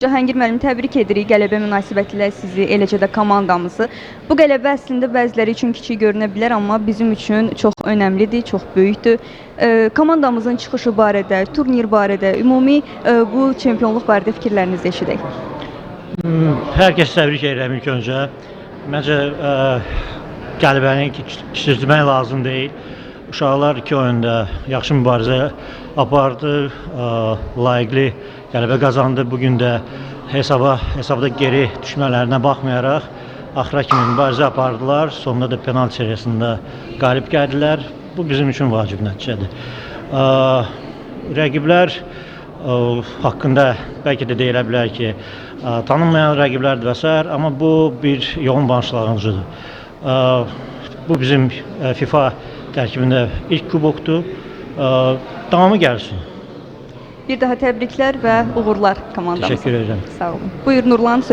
Cahangir müəllim, təbrik edirik qələbə münasibətilə sizi, eləcə də komandamızı. Bu qələbə əslində bəziləri üçün kiçik görünə bilər, amma bizim üçün çox önəmlidir, çox böyükdür. Komandamızın çıxışı barədə, turnir barədə, ümumi bu çempionluq barədə fikirlərinizi eşidək. Hər kəs təbrik edirəm ilk öncə. Məncə qələbəni kiçiltmək lazım deyil. Uşaqlar iki oyunda yaxşı mübarizə apardı, layiqli qələbə qazandı. Bugün də hesabda geri düşmələrinə baxmayaraq axıra kimi mübarizə apardılar. Sonunda da penalti seriyasında qalib gəldilər. Bu bizim üçün vacib nəticədir. Rəqiblər haqqında bəlkə də deyilə bilər ki, tanınmayan rəqiblərdir və s. Amma bu bir yoğun başlanğıcıdır. Bu bizim FIFA tərkibində ilk kubokdur. Davamı gəlsin. Bir daha təbriklər və uğurlar komandamıza. Təşəkkür edirəm. Sağ olun. Buyur Nurlan.